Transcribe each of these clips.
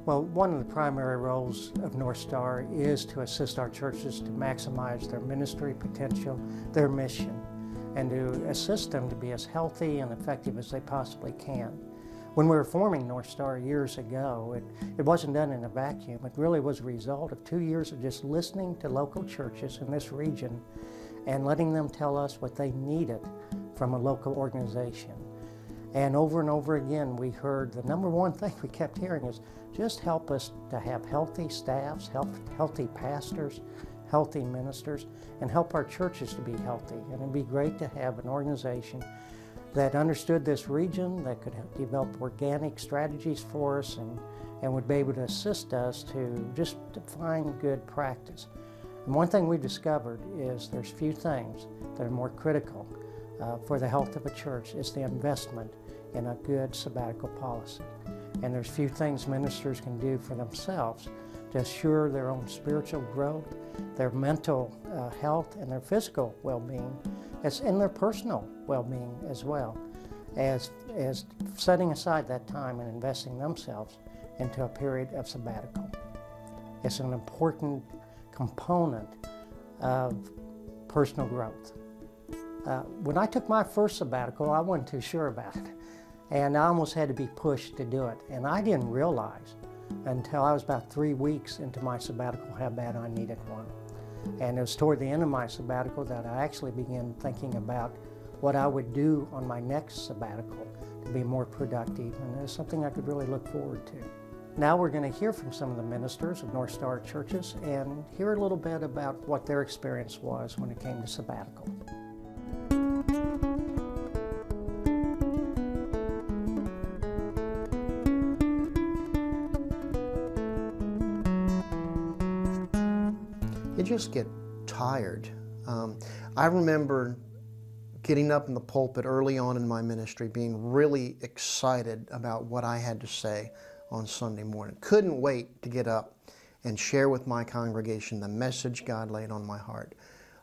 Well, one of the primary roles of NorthStar is to assist our churches to maximize their ministry potential, their mission, and to assist them to be as healthy and effective as they possibly can. When we were forming NorthStar years ago, it wasn't done in a vacuum. It really was a result of 2 years of just listening to local churches in this region and letting them tell us what they needed from a local organization. And over again, we heard the number one thing we kept hearing is just help us to have healthy staffs, healthy pastors, healthy ministers, and help our churches to be healthy. And it'd be great to have an organization that understood this region, that could develop organic strategies for us and would be able to assist us to just find good practice. And one thing we've discovered is there's few things that are more critical for the health of a church is the investment in a good sabbatical policy. And there's few things ministers can do for themselves to assure their own spiritual growth, their mental health, and their physical well-being, and their personal well-being as well, as setting aside that time and investing themselves into a period of sabbatical. It's an important component of personal growth. When I took my first sabbatical, I wasn't too sure about it, and I almost had to be pushed to do it. And I didn't realize until I was about 3 weeks into my sabbatical how bad I needed one. And it was toward the end of my sabbatical that I actually began thinking about what I would do on my next sabbatical to be more productive, and it was something I could really look forward to. Now we're going to hear from some of the ministers of NorthStar churches and hear a little bit about what their experience was when it came to sabbatical. You just get tired. I remember getting up in the pulpit early on in my ministry, being really excited about what I had to say on Sunday morning. Couldn't wait to get up and share with my congregation the message God laid on my heart.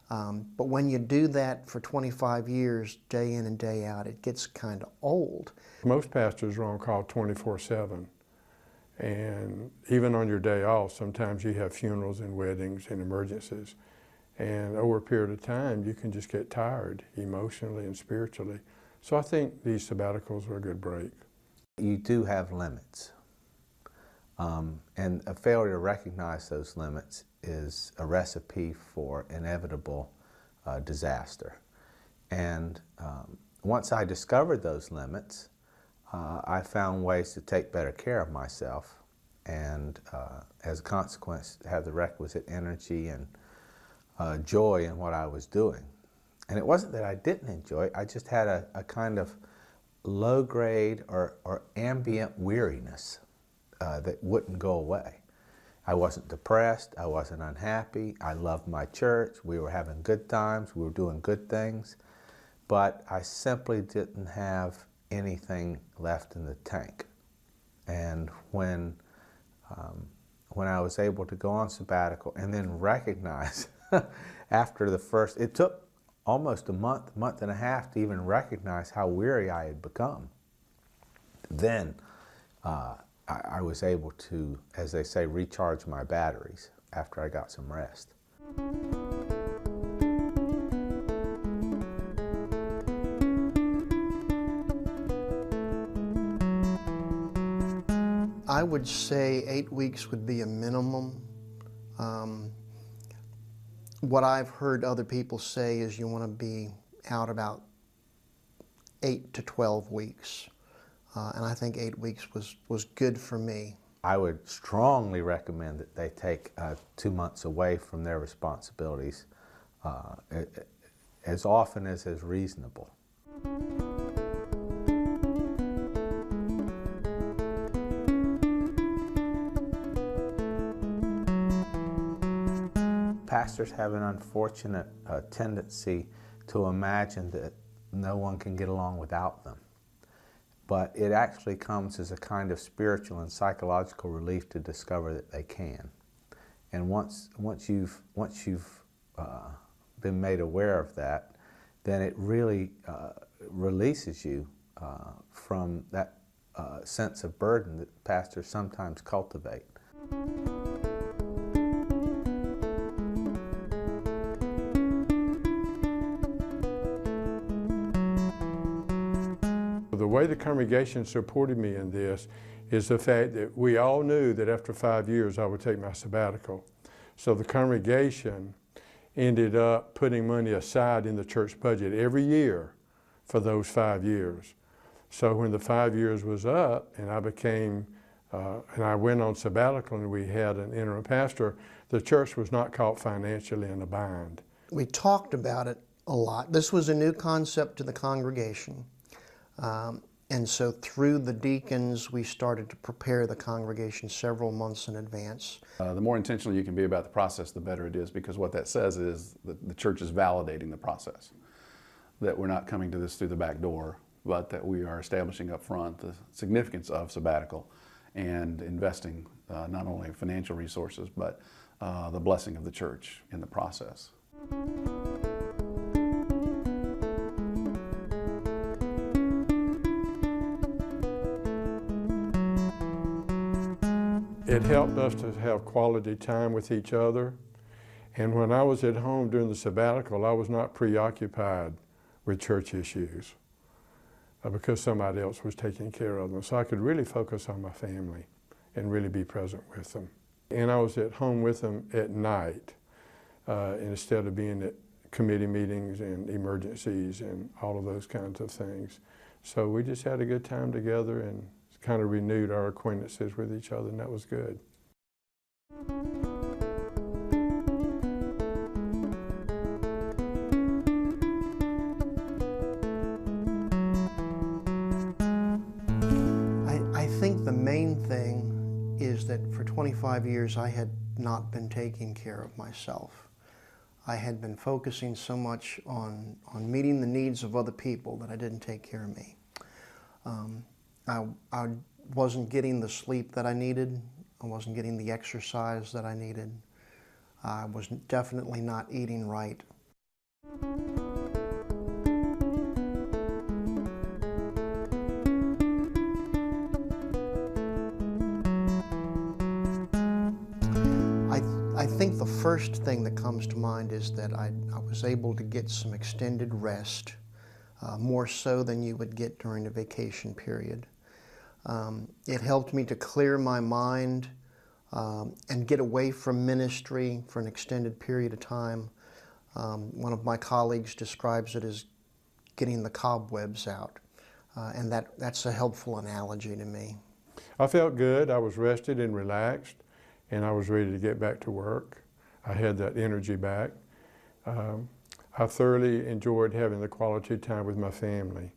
But when you do that for 25 years, day in and day out, it gets kind of old. Most pastors are on call 24/7. And even on your day off, sometimes you have funerals and weddings and emergencies. And over a period of time, you can just get tired emotionally and spiritually. So I think these sabbaticals are a good break. You do have limits. And a failure to recognize those limits is a recipe for inevitable disaster. And once I discovered those limits, I found ways to take better care of myself and as a consequence have the requisite energy and joy in what I was doing. And it wasn't that I didn't enjoy it, I just had a kind of low grade or ambient weariness that wouldn't go away. I wasn't depressed, I wasn't unhappy, I loved my church, we were having good times, we were doing good things, but I simply didn't have anything left in the tank. And when I was able to go on sabbatical and then recognize after the first, it took almost a month and a half to even recognize how weary I had become. Then I was able to, as they say, recharge my batteries after I got some rest. I would say 8 weeks would be a minimum. What I've heard other people say is you want to be out about 8 to 12 weeks. And I think 8 weeks was good for me. I would strongly recommend that they take 2 months away from their responsibilities as often as is reasonable. Pastors have an unfortunate tendency to imagine that no one can get along without them. But it actually comes as a kind of spiritual and psychological relief to discover that they can. And once you've been made aware of that, then it really releases you from that sense of burden that pastors sometimes cultivate. The way the congregation supported me in this is the fact that we all knew that after 5 years I would take my sabbatical. So the congregation ended up putting money aside in the church budget every year for those 5 years. So when the 5 years was up and I became, and I went on sabbatical and we had an interim pastor, the church was not caught financially in a bind. We talked about it a lot. This was a new concept to the congregation. And so through the deacons, we started to prepare the congregation several months in advance. The more intentional you can be about the process, the better it is, because what that says is that the church is validating the process, that we're not coming to this through the back door, but that we are establishing up front the significance of sabbatical and investing not only financial resources, but the blessing of the church in the process. It helped us to have quality time with each other. And when I was at home during the sabbatical, I was not preoccupied with church issues because somebody else was taking care of them. So I could really focus on my family and really be present with them. And I was at home with them at night instead of being at committee meetings and emergencies and all of those kinds of things. So we just had a good time together and kind of renewed our acquaintances with each other, and that was good. I think the main thing is that for 25 years I had not been taking care of myself. I had been focusing so much on meeting the needs of other people that I didn't take care of me. I wasn't getting the sleep that I needed. I wasn't getting the exercise that I needed. I was definitely not eating right. I think the first thing that comes to mind is that I was able to get some extended rest, more so than you would get during a vacation period. It helped me to clear my mind and get away from ministry for an extended period of time. One of my colleagues describes it as getting the cobwebs out, and that's a helpful analogy to me. I felt good. I was rested and relaxed, and I was ready to get back to work. I had that energy back. I thoroughly enjoyed having the quality time with my family.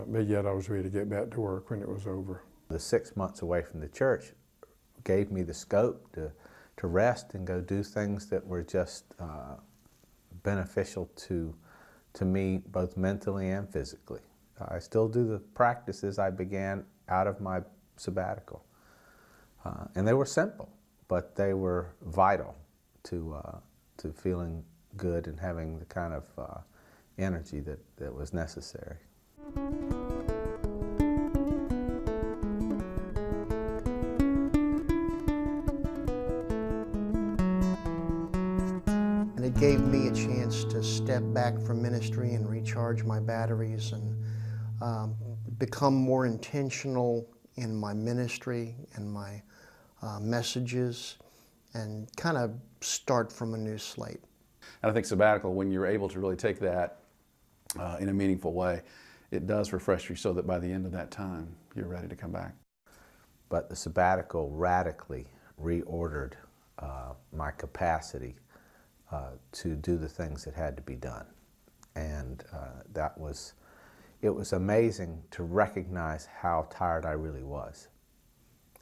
But yet I was ready to get back to work when it was over. The 6 months away from the church gave me the scope to rest and go do things that were just beneficial to me both mentally and physically. I still do the practices I began out of my sabbatical. And they were simple, but they were vital to feeling good and having the kind of energy that was necessary. And it gave me a chance to step back from ministry and recharge my batteries and become more intentional in my ministry and my messages and kind of start from a new slate. And I think sabbatical, when you're able to really take that in a meaningful way, it does refresh you so that by the end of that time, you're ready to come back. But the sabbatical radically reordered my capacity to do the things that had to be done. And it was amazing to recognize how tired I really was.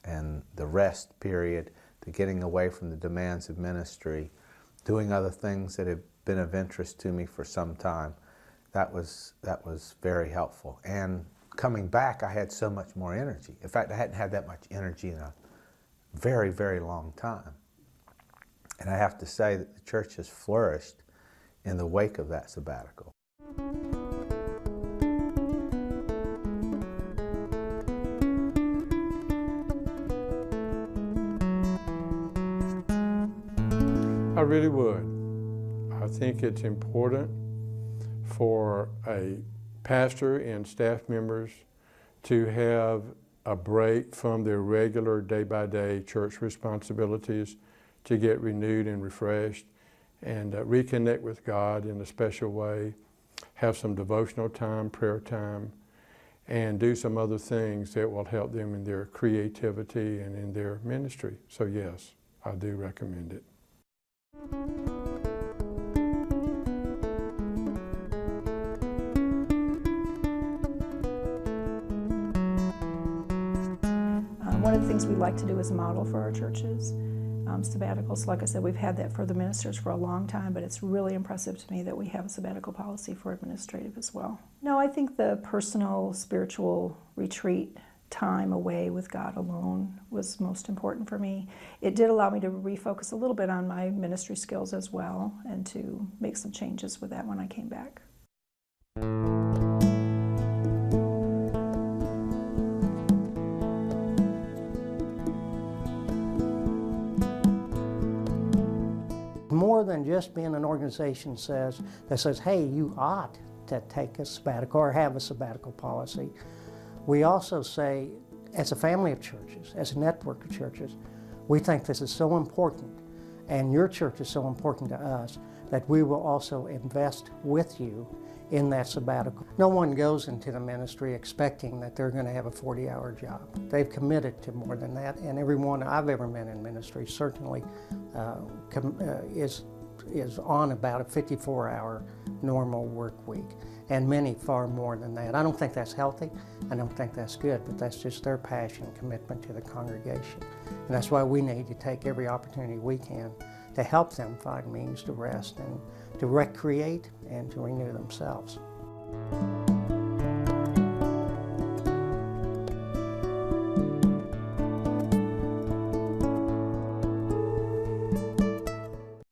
And the rest period, the getting away from the demands of ministry, doing other things that had been of interest to me for some time, that was very helpful. And coming back, I had so much more energy. In fact, I hadn't had that much energy in a very, very long time. And I have to say that the church has flourished in the wake of that sabbatical. I really would. I think it's important for a pastor and staff members to have a break from their regular day-by-day church responsibilities to get renewed and refreshed and reconnect with God in a special way, have some devotional time, prayer time, and do some other things that will help them in their creativity and in their ministry. So yes, I do recommend it. One of the things we like to do is model for our churches sabbaticals. Like I said, we've had that for the ministers for a long time, but it's really impressive to me that we have a sabbatical policy for administrative as well. No, I think the personal, spiritual retreat time away with God alone was most important for me. It did allow me to refocus a little bit on my ministry skills as well and to make some changes with that when I came back. More than just being an organization that says, hey, you ought to take a sabbatical or have a sabbatical policy. We also say, as a family of churches, as a network of churches, we think this is so important, and your church is so important to us, that we will also invest with you in that sabbatical. No one goes into the ministry expecting that they're going to have a 40-hour job. They've committed to more than that, and everyone I've ever met in ministry certainly is on about a 54-hour normal work week, and many far more than that. I don't think that's healthy. I don't think that's good, but that's just their passion and commitment to the congregation. And that's why we need to take every opportunity we can to help them find means to rest and to recreate and to renew themselves.